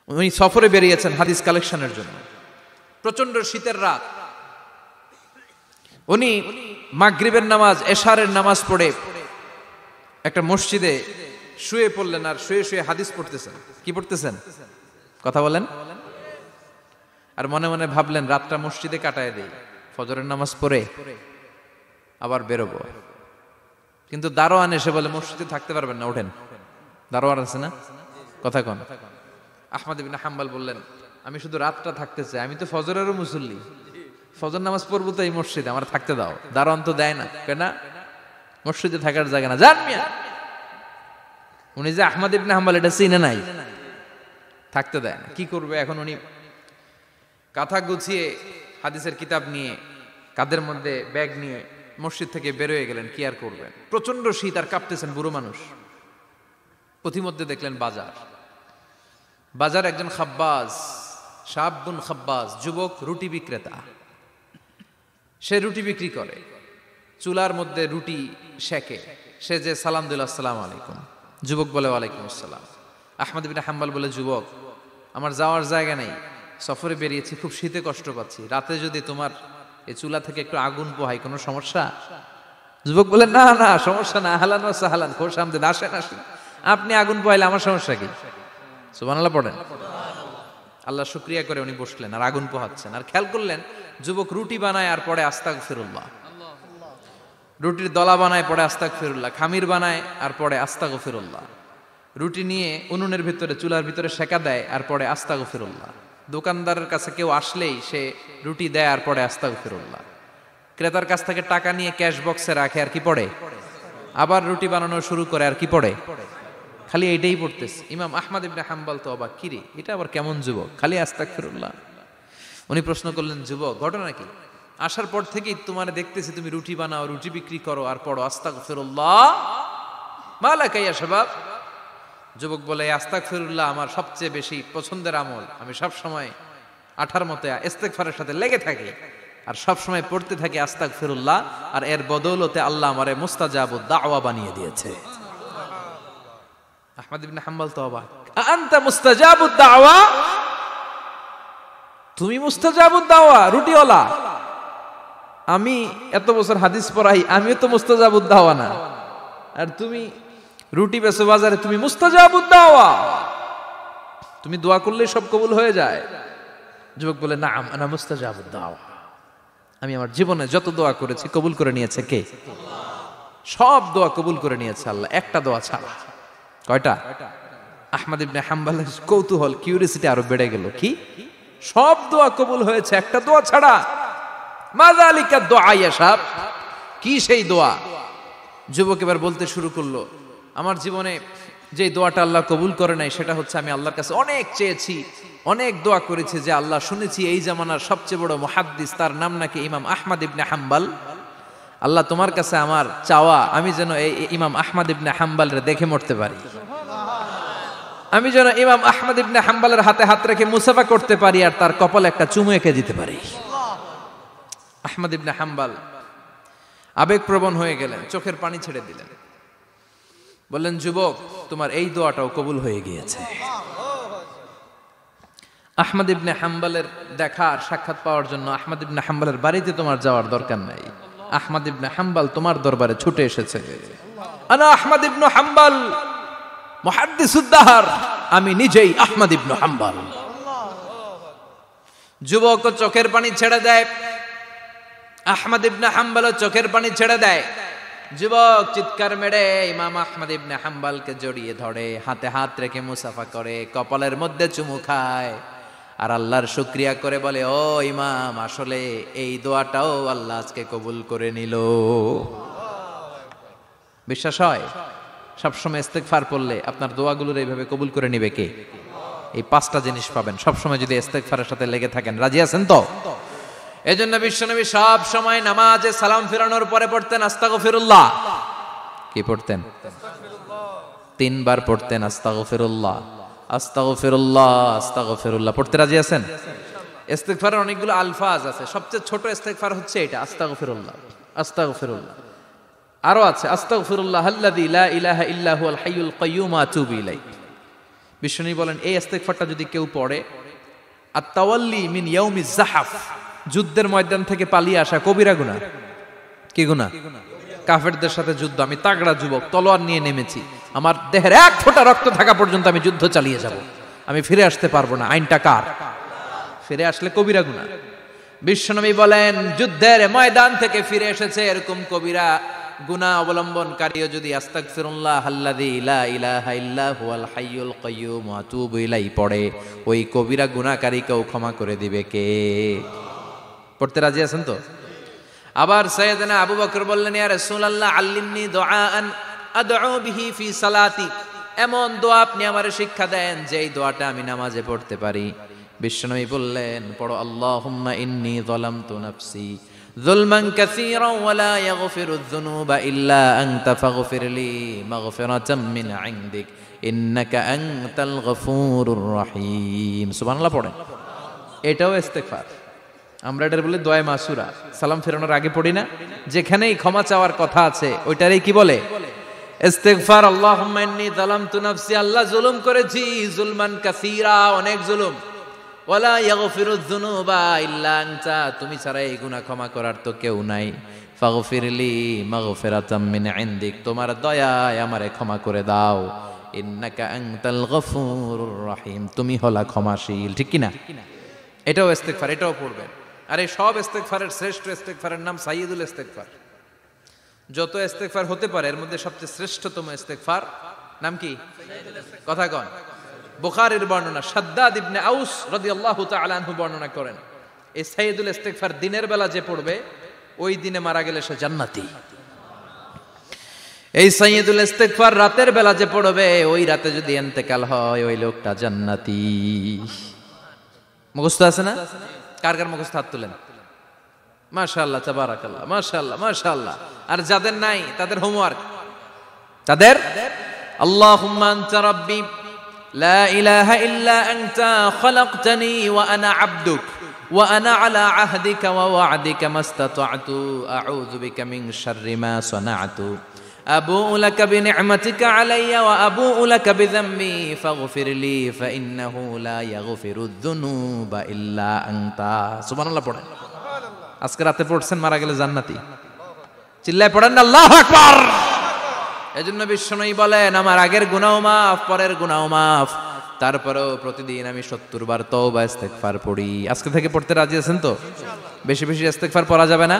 উনি সফরে বেরিয়েছেন হাদিস কালেকশনের জন্য। প্রচন্ড শীতের রাত, উনি মাগরিবের নামাজ, এশারের নামাজ পড়ে একটা মসজিদে শুয়ে পড়লেন, আর শুয়ে শুয়ে হাদিস পড়তেছেন। কি পড়তেছেন? কথা বলেন। আর মনে মনে ভাবলেন রাতটা মসজিদে কাটায় দেই, ফজরের নামাজ পড়ে আবার বেরোবো। কিন্তু দারোয়ান এসে বলে মসজিদে থাকতে পারবেন না, ওঠেন। দারোয়ান আছে না? কথা কন। আহমদ ইবনে হাম্বল বললেন, আমি শুধু রাতটা থাকতে চাই, আমি তো ফজরেরও মুসল্লি, ফজর নামাজ পড়বো তো এই মসজিদে, আমার থাকতে দাও। দারোয়ান তো দেয় না, কেন? মসজিদে থাকার জায়গা না, যান মিয়া। উনি যে আহমদ ইবনে হাম্বল এটা চিনে নাই, থাকতে দেয় না। কি করবে এখন? উনি কাঁথা গুছিয়ে হাদিসের কিতাব নিয়ে কাঁধের মধ্যে ব্যাগ নিয়ে মসজিদ থেকে বেরোয় গেলেন। কি আর করবেন, প্রচন্ড শীত, আর কাঁপতেছেন, বুড়ো মানুষ। পথিমধ্যে দেখলেন বাজার। বাজার একজন খাব্বাজ, শাবুন খাব্বাজ, যুবক রুটি বিক্রেতা। সে রুটি বিক্রি করে, চুলার মধ্যে রুটি সেকে। সে যে সালাম দিল, আসসালামু আলাইকুম। যুবক বলে, ওয়ালাইকুম আসসালাম। আহমদ ইবনে হাম্বল বলে, যুবক আমার যাওয়ার জায়গা নেই, সফরে বেরিয়েছি, খুব শীতে কষ্ট পাচ্ছি, রাতে যদি তোমার এই চুলা থেকে একটু আগুন পোহাই কোনো সমস্যা? যুবক বলে, না না সমস্যা না, আহলান ওয়া সাহলান, খোশ আমদেদ, আসেন আসেন, আপনি আগুন পোহাইলে আমার সমস্যা কি? সুবহানাল্লাহ পড়েন। আল্লাহ শুকরিয়া করে উনি বসলেন আর আগুন পোহাচ্ছেন। আর খেয়াল করলেন যুবক রুটি বানায় আর পড়ে আস্তাগফিরুল্লাহ, রুটির দলা বানায় পড়ে আস্তাগফিরুল্লাহ, খামির বানায় আর পড়ে আস্তাগফিরুল্লাহ, রুটি নিয়ে উনুনের ভিতরে চুলার ভিতরে সেকা দেয় আর পড়ে আস্তাগফিরুল্লাহ। দোকানদারের কাছে কেউ আসলেই সে রুটি দেয় আর পড়ে আস্তাগফিরুল্লাহ। ক্রেতার কাছ থেকে টাকা নিয়ে ক্যাশ বক্সে রাখে আর কি পড়ে? আবার রুটি বানানো শুরু করে আর কি পড়ে? খালি এইটাই পড়তেছে। ইমাম আহমদ ইবনে হাম্বল তো অবাক, কিরে এটা আবার কেমন যুবক, খালি আস্তাগফিরুল্লাহ। উনি প্রশ্ন করলেন, যুবক ঘটনা কি? আসার পর থেকেই তোমার দেখতেছি তুমি রুটি বানাও, রুটি বিক্রি করো আর পড়ো আস্তাগফিরুল্লাহ, মালাকা ইয়া শাবাব। যুবক বলে, আস্তাগফিরুল্লাহ আমার সবচেয়ে বেশি পছন্দের আমল, আমি সব সময় আঠার মতো ইস্তেগফারের সাথে লেগে থাকি আর সব সময় পড়তে থাকি আস্তাগফিরুল্লাহ, আর এর বদৌলতে আল্লাহ আমারে মুস্তাজাবুদ দাওয়া বানিয়ে দিয়েছে। আহমদ ইবনে হাম্বল তো অবাক, আনতা মুস্তাজাবুদ দাওয়া, তুমি মুস্তাজাবুদ দাওয়া, রুটিওয়ালা। আমি এত বছর হাদিস পড়াই, আমিও তো মুস্তাজাবুদ দাওয়া না, আর তুমি রুটি বেচো বাজারে, তুমি মুস্তাজাবুদ দাওয়া, তুমি দোয়া করলেই সব কবুল হয়ে যায়। যুবক বলে, নাম আনা মুস্তাজাবুদ দাওয়া, আমি আমার জীবনে যত দোয়া করেছি কবুল করে নিয়েছে কে? সব দোয়া কবুল করে নিয়েছে আল্লাহ, একটা দোয়া ছাড়া। কয়টা? আহমদ ইবনে হাম্বলের কৌতূহল, কিউরিসিটি আরো বেড়ে গেল। কি? সব দোয়া কবুল হয়েছে, একটা দোয়া ছাড়া। মাযালিকা দোয়া ইয়া শাব, কি সেই দোয়া? যুবক এবার বলতে শুরু করলো, আমার জীবনে যে দোয়াটা আল্লাহ কবুল করে নাই সেটা হচ্ছে আমি আল্লাহর কাছে অনেক চেয়েছি, অনেক দোয়া করেছি যে আল্লাহ, শুনেছি এই জামানার সবচেয়ে বড় মুহাদ্দিস, তার নাম নাকি ইমাম আহমদ ইবনে হাম্বল। আল্লাহ তোমার কাছে আমার চাওয়া, আমি যেন এই ইমাম আহমদ ইবনে হাম্বলের দেখে মরতে পারি, আমি যেন ইমাম আহমদ ইবনে হাম্বলের হাতে হাত রেখে মুসাফা করতে পারি আর তার কপালে একটা চুমু এঁকে দিতে পারি। আহমদ ইবনে হাম্বল আবেগপ্রবণ হয়ে গেলেন, চোখের পানি ছেড়ে দিলেন, বললেন, যুবক তোমার এই দোয়াটাও কবুল হয়ে গিয়েছে। আহমদ ইবনে হাম্বলের দেখার সাক্ষাৎ পাওয়ার জন্য আহমদ ইবনে হাম্বলের বাড়িতে তোমার যাওয়ার দরকার নাই, আহমদ ইবনে হাম্বল তোমার দরবারে ছুটে এসেছে। আনা আহমদ ইবনে হাম্বল মুহাদ্দিসুদ দাহর, আমি নিজেই আহমদ ইবনে হাম্বল। যুবক চোখের পানি ছেড়ে দেয়, আহমদ ইবনে হাম্বল চোখের পানি ছেড়ে দেয়। যুবক চিৎকার মেরে ইমাম আহমদ ইবনে হাম্বলকে জড়িয়ে ধরে, হাতে হাত রেখে মুসাফা করে, কপালের মধ্যে চুমু খায় আর আল্লাহর শুকরিয়া করে বলে, ও ইমাম, আসলে এই দোয়াটাও আল্লাহ আজকে কবুল করে নিল। বিশ্বাস হয়? সবসময় ইস্তেগফার পড়লে আপনার দোয়াগুলোর এইভাবে কবুল করে নিবে কে? এই পাঁচটা জিনিস পাবেন সবসময় যদি ইস্তেগফারের সাথে লেগে থাকেন। রাজি আছেন তো? এজন্য বিশ্বনবী সব সময় নামাজে সালাম ফিরানোর পরে পড়তেন আস্তাগফিরুল্লাহ। কি পড়তেন? 3 বার পড়তেন আস্তাগফিরুল্লাহ, আস্তাগফিরুল্লাহ, আস্তাগফিরুল্লাহ। পড়তে রাজি আছেন? ইস্তেগফারের অনেকগুলো আলফাজ আছে, সবচেয়ে ছোট ইস্তেগফার হচ্ছে এটা, আস্তাগফিরুল্লাহ, আস্তাগফিরুল্লাহ। আরো আছে আস্তাগফিরুল্লাহ আল্লাযী লা ইলাহা ইল্লা হুয়াল হাইয়ুল কাইয়্যুম আতুবু ইলাইহি, বিশ্বনবী বলেন এই ইস্তেগফারটা যদি কেউ পড়ে, আত-তাওয়াল্লি মিন ইয়াউমিজ যাহাফ, যুদ্ধের ময়দান থেকে পালিয়ে আসা কবিরা গুনাহ। কি গুনাহ? কাফেরদের সাথে যুদ্ধ, আমি তাগড়া যুবক, তলোয়ার নিয়ে নেমেছি, আমার দেহের এক ফোঁটা রক্ত থাকা পর্যন্ত আমি যুদ্ধ চালিয়ে যাব, আমি ফিরে আসতে পারবো না, আইনটা কার? ফিরে আসলে কবিরা গুনাহ। বিশ্বনবী বলেন যুদ্ধের ময়দান থেকে ফিরে এসেছে এরকম কবিরা গুনাহ অবলম্বনকারীও যদি আস্তাগফিরুল্লাহ আল্লাযী লা ইলাহা ইল্লা হুয়াল হাইয়ুল কাইয়্যুম ওয়া আতুবু ইলাইহি পড়ে, ওই কবিরা গুনাহকারীকেও ক্ষমা করে দিবে কে? পড়তে রাজি আছেন তো? আবার সাইয়েদনা আবু বকর বললেন, ইয়া রাসূলুল্লাহ আল্লিমনি দুআআন আদউ বিহি ফি সালাতি, এমন দোয়া আপনি আমারে শিক্ষা দেন যেই দোয়াটা আমি নামাজে পড়তে পারি। বিশ্বনবী বললেন, পড়ো আল্লাহুম্মা ইন্নী যালামতু নাফসি যুলমান কাসীরান ওয়া লা ইয়াগফিরুয যুনুবা ইল্লা আনতা ফাগফিরলি মাগফিরাতাম মিন ইনদিক ইন্নাকা আনতাল গফুরুর রহিম। সুবহানাল্লাহ পড়েন। এটাও ইস্তেগফার। আমরা এটার বলে দোয়া মাসুরা, সালাম ফেরানোর আগে পড়ি না? যেখানেই ক্ষমা চাওয়ার কথা আছে ওইটারই কি বলে? ইস্তেগফার। আল্লাহুম্মা ইন্নী যালামতু নাফসি, আল্লাহ জুলুম করেছি, যুলমান কাসীরা, অনেক জুলুম, ওয়ালা ইয়াগফিরুয যুনুবা ইল্লা আনতা, তুমি ছাড়া এই গুনাহ ক্ষমা করার তো কেউ নাই, ফাগফিরলি মাগফিরাতাম মিন ইনদিক, তোমার দয়ায় আমারে ক্ষমা করে দাও, ইন্নাকা আনতাল গফুরুর রহিম, তুমি হলা ক্ষমাশীল। ঠিক কি না? এটাও ইস্তেগফার, এটাও পড়বেন। আর এই সব ইস্তেগফারের শ্রেষ্ঠ ইস্তেগফারের নাম সাইয়্যিদুল ইস্তেগফার। যত ইস্তেগফার হতে পারে এর মধ্যে সবচেয়ে শ্রেষ্ঠতম ইস্তেগফার নাম কি? কথা কন। বুখারীর বর্ণনা, শাদ্দাদ ইবনে আউস রাদিয়াল্লাহু তাআলা আনহু বর্ণনা করেন, এই সাইয়্যিদুল ইস্তেগফার দিনের বেলা যে পড়বে ওই দিনে মারা গেলে সে জান্নাতি। এই সাইয়্যিদুল ইস্তেগফার রাতের বেলা যে পড়বে ওই রাতে যদি ইন্তেকাল হয় ওই লোকটা জান্নাতি। মুখস্থ আছে না? কার কার মুখস্থ হাত তুলেন। মাশাআল্লাহ, তাবারাকাল্লাহ, মাশাআল্লাহ, মাশাআল্লাহ। আর যাদের নাই তাদের হোমওয়ার্ক, তাদের আল্লাহুম্মা আনতা রাব্বি লা ইলাহা ইল্লা আনতা খালাকতানি ওয়া আনা আবদুক ওয়া আনা আলা আহদিকা ওয়া ওয়া'দিকা মাস্তাতা'তু আউযু বিকা মিন শাররি মা সানা'তু আবু'ু লাকা বিনি'মাতিকা আলাইয়া ওয়া আবু'ু লাকা বিযামবি ফাগফিরলি ফাইন্নাহু লা ইয়াগফিরুয যুনুবা ইল্লা আনতা। সুবহানাল্লাহ পড়েন। আজকে রাতে পড়ছেন, মারা গেলে জান্নাতি। চিল্লায় পড়েন না আল্লাহু আকবার। এজন্য বিশ্বনবী বলেন আমার আগের গুনাহ মাফ, পরের গুনাহ মাফ, তারপরেও প্রতিদিন আমি 70 বার তওবা ইস্তেগফার পড়ি। আজকে থেকে পড়তে রাজি আছেন তো? বেশি বেশি ইস্তেগফার পড়া যাবে না?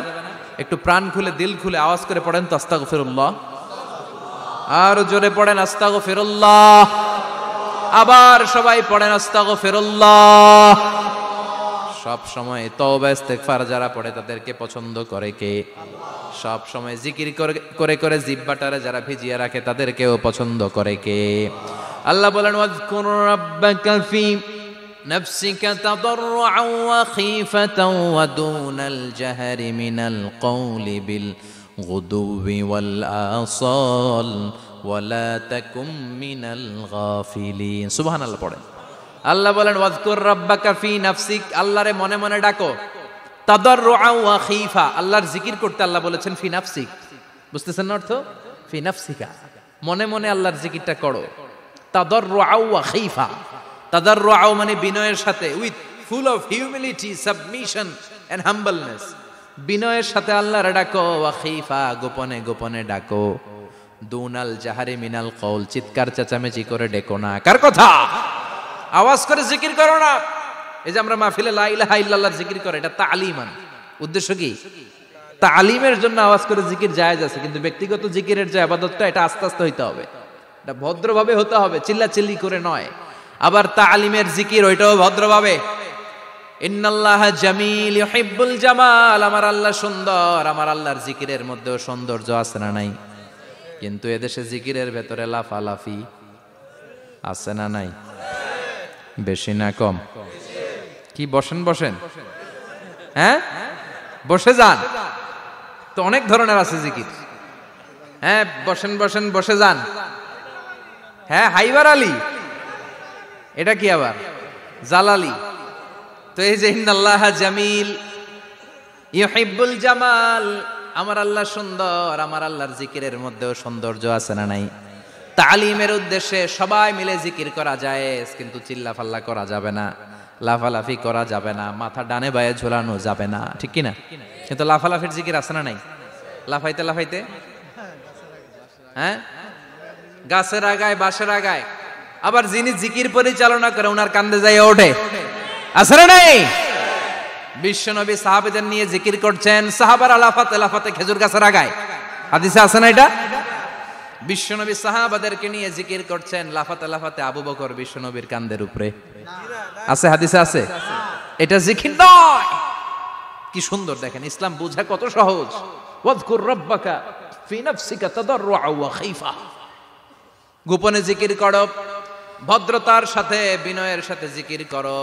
একটু প্রাণ খুলে দিল খুলে আওয়াজ করে পড়েন তো আস্তাগফিরুল্লাহ। আর জোরে পড়েন আস্তাগফিরুল্লাহ। আবার সবাই পড়েন আস্তাগফিরুল্লাহ। সব সময় তওবা ইস্তেগফার যারা পড়ে তাদেরকে পছন্দ করে কে? সব সময় জিকির করে করে জিহ্বাটারে যারা ভিজিয়ে রাখে তাদেরকেও পছন্দ করে কে? আল্লাহ বলেন ওয়াজকুর রাব্বাকা ফি নাফসিকা তাদাররুআন ওয়া খীফাতান ওয়া দুনাল জাহরি মিনাল কওলি বিল গুদুবি ওয়াল আসাল ওয়া লা তাকুম মিনাল গাফিলিন। সুবহানাল্লাহ পড়েন। আল্লাহ বলেন ওয়াজকুর রাব্বাকা ফি নাফসিক, আল্লাহরে মনে মনে ডাকো, তাদাররুআন ওয়া খীফা, আল্লাহর জিকির করতে আল্লাহ বলেছেন ফি নাফসিক। বুঝতেছেন না অর্থ? ফি নাফসিকা, মনে মনে আল্লাহর জিকিরটা করো। তাদাররুআন ওয়া খীফা, তাদাররুআ মানে বিনয়ের সাথে, with full of humility, submission and humbleness, বিনয়ের সাথে আল্লাহর ডাকো। ওয়া খীফা, গোপনে গোপনে ডাকো। দুনাল জাহারি মিনাল কওল, চিৎকার চেঁচামেচি করে ডেকো না। কার কথা? আওয়াজ করে জিকির করো না। এই যে আমরা মাহফিলে লা ইলাহা ইল্লাল্লাহর জিকির করে, এটা তালিমান। উদ্দেশ্য কি? তালিমের জন্য আওয়াজ করে জিকির জায়েজ আছে, কিন্তু ব্যক্তিগত জিকিরের যে ইবাদতটা এটা আস্তে আস্তে হইতে হবে, এটা ভদ্রভাবে হতে হবে, চিল্লাচিল্লি করে নয়। আবার তালিমের জিকির ওইটাও ভদ্রভাবে। ইন্নাল্লাহা জামিল ইউহিব্বুল জামাল, আমার আল্লাহ সুন্দর, আমার আল্লাহর জিকিরের মধ্যেও সৌন্দর্য আছে না নাই? কিন্তু এদেশে জিকিরের ভেতরে লাফালাফি আছে না নাই? বেশি না কম? কি বসেন বসেন, হ্যাঁ বসে যান তো, অনেক ধরনের আছে জিকির। হ্যাঁ বসেন বসেন, বসে যান। হ্যাঁ হাইবার আলী, এটা কি আবার জালালি? তো এই যে ইন্নাল্লাহা জামিল ইউহিব্বুল জামাল, আমার আল্লাহ সুন্দর, আমার আল্লাহর জিকিরের মধ্যেও সৌন্দর্য আছে না নাই? তালিমের উদ্দেশ্যে সবাই মিলে জিকির করা যায়, কিন্তু চিল্লাফাল্লা করা যাবে না, লাফালাফি করা যাবে না, মাথা ডানে বায়ে ঝোলানো যাবে না, ঠিক কিনা? কিন্তু লাফালাফির জিকির আছে না নাই? লাফাইতে লাফাইতে, হ্যাঁ, গাছের আগায় বাঁশের আগায়, আবার যিনি জিকির পরিচালনা করে ওনার কান্দে যাই ওঠে, আছে না নাই? বিশ্বনবী সাহাবীদের নিয়ে জিকির করছেন, সাহাবারা লাফাতে লাফাতে খেজুর গাছের আগায়, হাদিসে আছে না এটা? বিশ্বনবী সাহাবাদেরকে নিয়ে জিকির করছেন, লাফাতে লাফাতে আবু বকর বিশ্বনবীর কান্দের উপরে, আছে হাদিসে আছে। এটা জিকির নয়। কি সুন্দর দেখেন, ইসলাম বোঝা কত সহজ। ওয়াজকুর রাব্বাকা ফি নাফসিকা তাদাররুআ ওয়া খাইফা, গোপনে জিকির করো, ভদ্রতার সাথে বিনয়ের সাথে জিকির করো।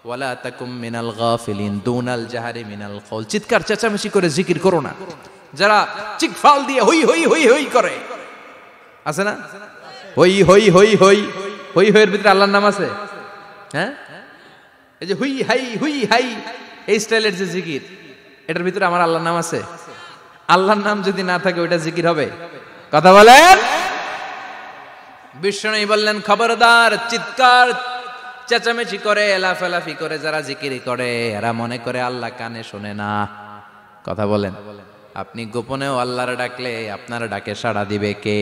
ওয়ালা তাকুম মিনাল গাফিলিন দুনাল জাহারি মিনাল কওল, চিৎকার চেঁচামেচি করে জিকির করো না। যারা চিকফাল দিয়ে হই হই হই হই করে, আছে না? হই হই হই হই হই হইয়ের ভিতরে আল্লাহর নাম আছে, হ্যাঁ? এই যে হুই হাই হুই হাই এই স্টাইলের যে জিকির, এটার ভিতরে আমার আল্লাহর নাম আছে? আল্লাহর নাম যদি না থাকে ওইটা জিকির হবে? কথা বলেন। বিষ্ণু বললেন, খবরদার, চিৎকার চেঁচামেচি করে লাফালাফি করে যারা জিকির করে এরা মনে করে আল্লাহ কানে শোনে না। কথা বলেন। আপনি গোপনেও আল্লাহর ডাকলে আপনার ডাকে সাড়া দিবে কে?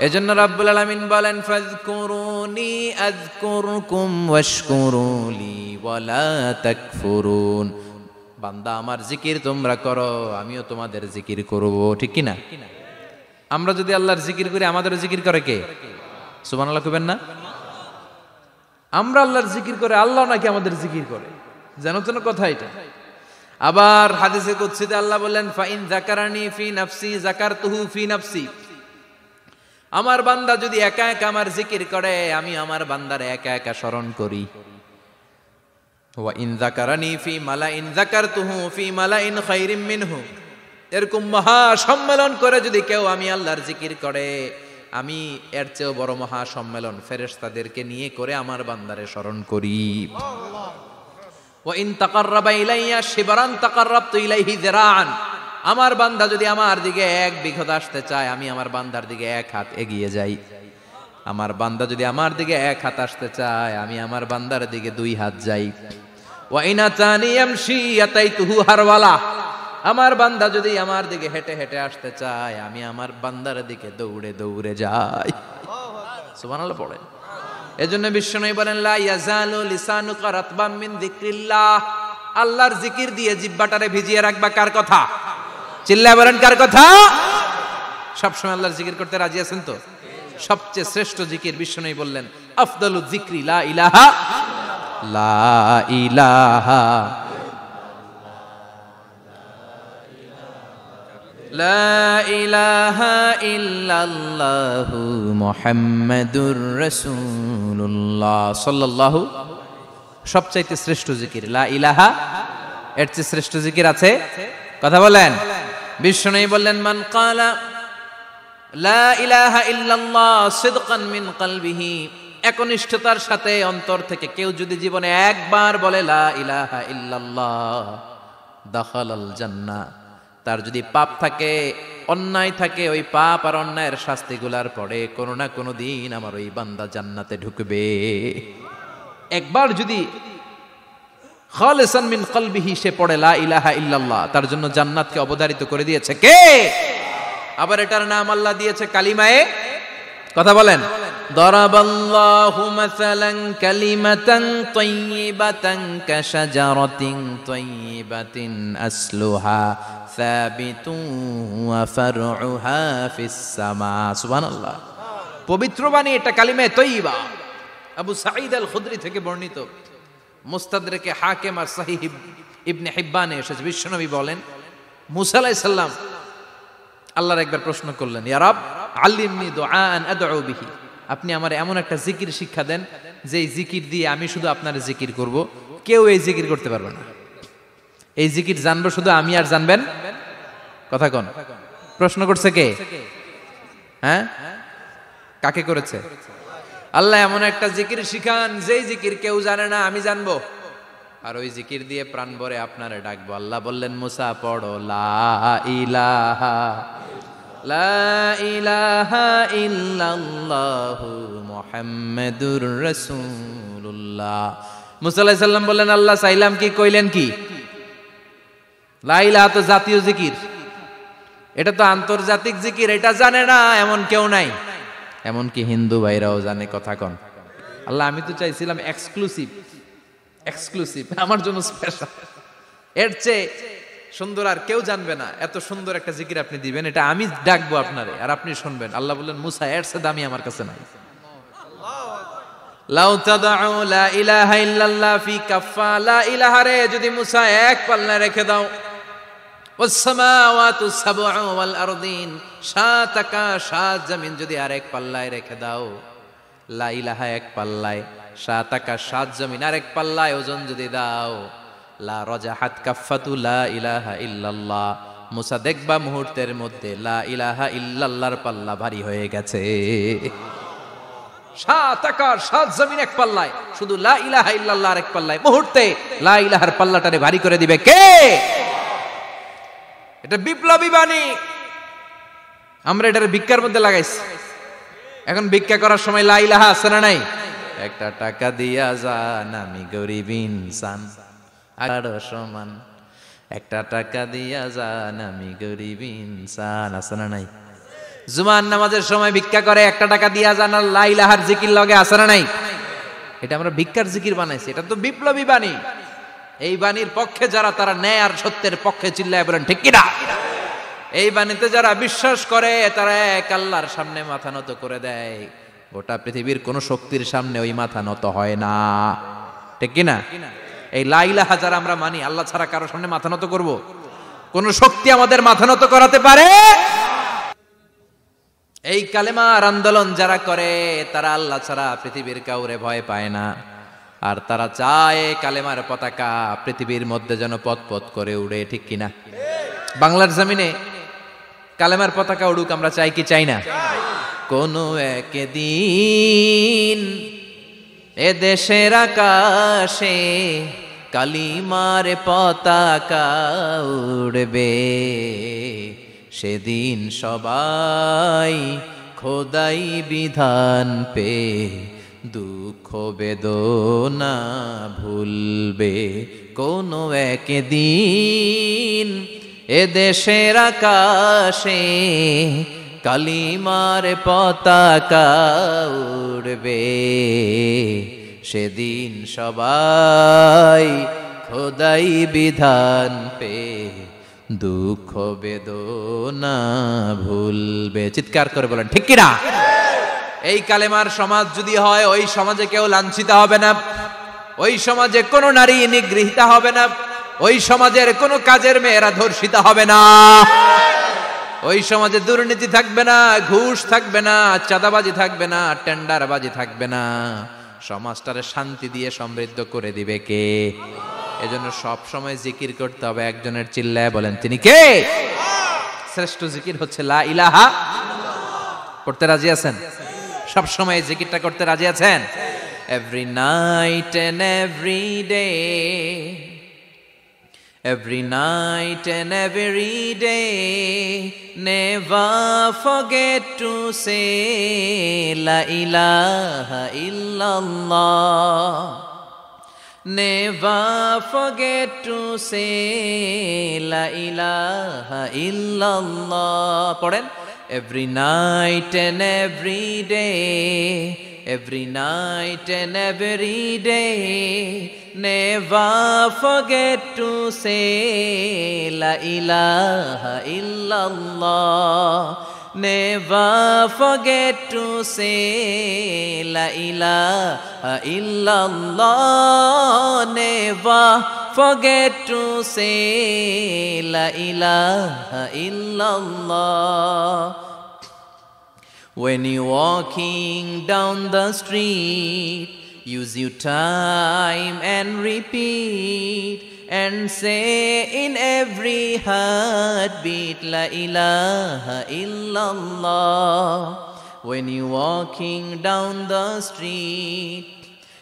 এজন্য রাব্বুল আলামিন বলেন, ফাযকুরুনি আযকুরকুম ওয়াশকুরুলি ওয়ালা তাকফুরুন। বান্দা আমার জিকির তোমরা করো, আমিও তোমাদের জিকির করব, ঠিক কি না? আমরা যদি আল্লাহর জিকির করি আমাদের জিকির করে কে? সুবহানাল্লাহ কইবেন না? আমরা আল্লাহর জিকির করে, আল্লাহ নাকি আমাদের জিকির করে, জানো তো না কথা এটা। আবার হাদিসে কুদসিতে আল্লাহ বলেন, ফাইন যাকারানি ফি নাফসি যাকারতুহু ফি নাফসি। আমার বান্দা যদি একা একা আমার জিকির করে, আমি আমার বান্দারে একা একা স্মরণ করি। ওয়া ইন যাকারানি ফি মালাইন যাকারতুহু ফি মালাইন খায়রিম মিনহু। এরকম মহা সম্মেলন করে যদি কেউ আমি আল্লাহর জিকির করে, আমি এর চেয়েও বড় মহা সম্মেলন ফেরেশতাদেরকে নিয়ে করে আমার বান্দারে স্মরণ করি। ওয়া ইন তাকাররাবা ইলাইয়া শিবরান তাকাররাবতু ইলাইহি যিরাআন। আমার বান্দা যদি আমার দিকে এক বিঘত আসতে চায়, আমি আমার বান্দার দিকে এক হাত এগিয়ে যাই। আমার বান্দা যদি আমার দিকে এক হাত আসতে চায়, আমি আমার বান্দার দিকে দুই হাত যাই। ওয়া ইন আতানি ইয়ামশি আতাইতুহু হারওয়ালা। আমার বান্দা যদি আমার দিকে হেঁটে হেঁটে আসতে চায়, আমি আমার বান্দার দিকে দৌড়ে দৌড়ে যাই। সুবহানাল্লাহ পড়েন। এজন্য বিশ্বনবী বলেন, লা ইয়াজালু লিসানুকা রাতবাম মিন যিকরিল্লাহ। আল্লাহর জিকির দিয়ে জিহ্বাটারে ভিজিয়ে রাখবা। কার কথা? চিল্লায় বলেন, কার কথা? সবসময় আল্লাহর জিকির করতে রাজি আছেন তো? সবচেয়ে শ্রেষ্ঠ জিকির বিশ্বনবী বললেন, আফদালু যিকরি লা ইলাহা লা ইলাহা লা ইলাহা ইল্লাল্লাহু মুহাম্মাদুর রাসূলুল্লাহ সাল্লাল্লাহু। সবচাইতে শ্রেষ্ঠ জিকির লা ইলাহা। এর চেয়ে শ্রেষ্ঠ জিকির আছে? কথা বলেন। বিশ্বনবী বললেন, মান ক্বালা লা ইলাহা ইল্লাল্লাহ সিদকান মিন কলবিহি। একনিষ্ঠতার সাথে অন্তর থেকে কেউ যদি জীবনে একবার বলে লা ইলাহা ইল্লাল্লাহ, দাখালাল জান্নাহ। তার যদি পাপ থাকে, অন্যায় থাকে, ওই পাপ আর অন্যায়ের শাস্তিগুলার পরে কোনো না কোনো দিন আমার ওই বান্দা জান্নাতে ঢুকবে। একবার যদি খালিসান মিন কলবিহি সে পড়ে লা ইলাহা ইল্লাল্লাহ, তার জন্য জান্নাতকে অবধারিত করে দিয়েছে কে? আবার এটার নাম আল্লাহ দিয়েছে কালিমায়ে। কথা বলেন। দরাবাল্লাহু মাসালান কালিমাতান তাইয়িবাতান কাশাজারাতিন তাইয়িবাতিন আসলুহা সাবিতুন ওয়া ফারউহা ফিস সামা। সুবহানাল্লাহ। পবিত্র বাণী এটা কালিমায়ে তাইয়িবা। আবু সাঈদ আল খুদরি থেকে বর্ণিত, মুস্তাদরেকে হাকিম আর সহিহ ইবনে হিব্বানে এসেছে। বিশ্বনবী বলেন, মুসা আলাইহিস সালাম আল্লাহর একবার প্রশ্ন করলেন, ইয়া রাব আল্লিমনি দুআআন আদউ বিহি। আপনি আমার এমন একটা জিকির শিক্ষা দেন যে এই জিকির দিয়ে আমি শুধু আপনার জিকির করব, কেউ এই জিকির করতে পারবে না। এই জিকির জানবো শুধু আমি, আর জানবেন। কথা কোন? প্রশ্ন করছে কে? হ্যাঁ, কাকে করেছে? আল্লাহ এমন একটা জিকির শিখান যেই জিকির কেউ জানে না, আমি জানবো, আর ওই জিকির দিয়ে প্রাণ ভরে আপনারে ডাকবো। আল্লাহ বললেন, মুসা পড়ো লা ইলাহা লা ইলাহা ইল্লাল্লাহু মুহাম্মাদুর রাসূলুল্লাহ। মুসা আলাইহিস সালাম বললেন, আল্লাহ চাইলাম কি, কইলেন কি? লা ইলাহা তো জাতীয় জিকির, এটা তো আন্তর্জাতিক জিকির, এটা জানে না এমন কেউ নাই। এমনকি হিন্দু ভাইরাও জানে। কথা কন। আল্লাহ আমি তো চাইছিলাম এক্সক্লুসিভ, আমার জন্য স্পেশাল, এর চেয়ে সুন্দর আর কেউ জানবে না, এত সুন্দর একটা জিকির আপনি দিবেন, এটা আমি ডাকবো আপনারে আর আপনি শুনবেন। আল্লাহ বললেন, মুসা এর চেয়ে দামি আমার কাছে নাই। লাউ তাদউ লা ইলাহা ইল্লাল্লাহ ফি কাফা, লা ইলাহা রে যদি মুসা এক পাল্লায় রেখে দাও, ওয়াস সামাওয়াতু সাবউ ওয়াল আরদিন, সাত আকাশ সাত জমিন যদি আরেক পাল্লায় রেখে দাও, লা ইলাহা এক পাল্লায়, সাত আকাশ সাত জমিন আরেক পাল্লায় ওজন যদি দাও, লা রাজাহাত কাফাতু লা ইলাহা ইল্লাল্লাহ, মুসা দেখবা মুহূর্তের মধ্যে লা ইলাহা ইল্লাল্লাহর পাল্লা ভারী হয়ে গেছে। সাত আকাশ সাত জমিন এক পাল্লায়, শুধু লা ইলাহা ইল্লাল্লাহ এক পাল্লায়, মুহূর্তে লা ইলাহার পাল্লাটারে ভারী করে দিবে কে? এটা বিপ্লবী বাণী। আমরা এটার ভিক্ষার মধ্যে লাগাইছি। এখন ভিক্ষা করার সময় লা ইলাহা আছে না নাই? একটা টাকা দিয়া যান, আমি গরিব ইনসান আর সমান, একটা টাকা দিয়া যান, আমি গরিব ইনসান, আছে না নাই? জুমার নামাজের সময় ভিক্ষা করে, একটা টাকা দিয়া যান, আর লা ইলাহার জিকির লগে, আছে না নাই? এটা আমরা ভিক্ষার জিকির বানাইছি, এটা তো বিপ্লবী বাণী। এই বাণীর পক্ষে যারা, তারা ন্যায় আর সত্যের পক্ষে চিল্লায় বলেন ঠিক কিনা? এই বাণীতে যারা বিশ্বাস করে, তারা এক আল্লাহর সামনে মাথা নত করে দেয়। গোটা পৃথিবীর কোন শক্তির সামনে ওই মাথা নত হয় না, ঠিক কিনা? এই লা ইলাহা যারা আমরা মানি, আল্লাহ ছাড়া কারো সামনে মাথা নত করব? কোন শক্তি আমাদের মাথা নত করাতে পারে? এই কালেমার আন্দোলন যারা করে, তারা আল্লাহ ছাড়া পৃথিবীর কাউরে ভয় পায় না। আর তারা চায় কালেমার পতাকা পৃথিবীর মধ্যে যেন পথ পথ করে উড়ে, ঠিক কিনা? বাংলার জমিনে কালেমার পতাকা উড়ুক, আমরা চাই কি চাই না? কোন একদিন এ দেশের আকাশে কালিমার পতাকা উড়বে, সেদিন সবাই খোদাই বিধান পে দুঃখ বেদনা ভুলবে। কোন একদিন এ দেশের আকাশে কালিমার পতাকা উড়বে, সেদিন সবাই খোদাই বিধান পে দুঃখ বেদনা ভুলবে। চিৎকার করে বলেন ঠিক কিনা? এই কালেমার সমাজ যদি হয়, ওই সমাজে কেউ লাঞ্ছিত হবে না, ওই সমাজে কোনো নারী নিগৃহীত হবে না, ওই সমাজের কোনো কাজের মেয়েরা ধর্ষিত হবে না, ওই সমাজে দুর্নীতি থাকবে না, ঘুষ থাকবে না, চাঁদাবাজি থাকবে না, টেন্ডারবাজি থাকবে না। সমাজটারে শান্তি দিয়ে সমৃদ্ধ করে দিবে কে? এজন্য সব সময় জিকির করতে হবে একজনের, চিল্লায় বলেন তিনি কে? শ্রেষ্ঠ জিকির হচ্ছে লা ইলাহা। পড়তে রাজি আছেন? সব সময় জিকিরটা করতে রাজি আছেন? Every night and every day, every night and every day, never forget to say la ilaha illallah, never forget to say la ilaha illallah. পড়েন, every night and every day, every night and every day, never forget to say la ilaha illallah, never forget to say la ilaha illallah, never forget to say la ilaha illallah. When you're walking down the street, use your time and repeat, and say in every heartbeat la ilaha illallah. When you're walking down the street,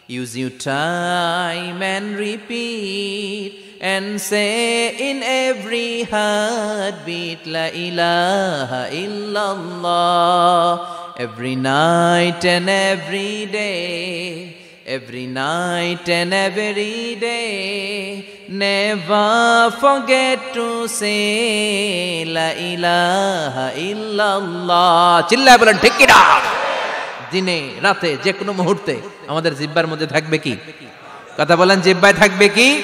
Use your time and repeat and say in every heartbeat, La ilaha illallah. Every night and every day, every night and every day, never forget to say La ilaha illallah. চিল্লায় বলেন ঠিক কি না? দিনে রাতে যে কোনো মুহূর্তে আমাদের জিহ্বার মধ্যে থাকবে কি? কথা বলেন, জিহ্বায় থাকবে কি?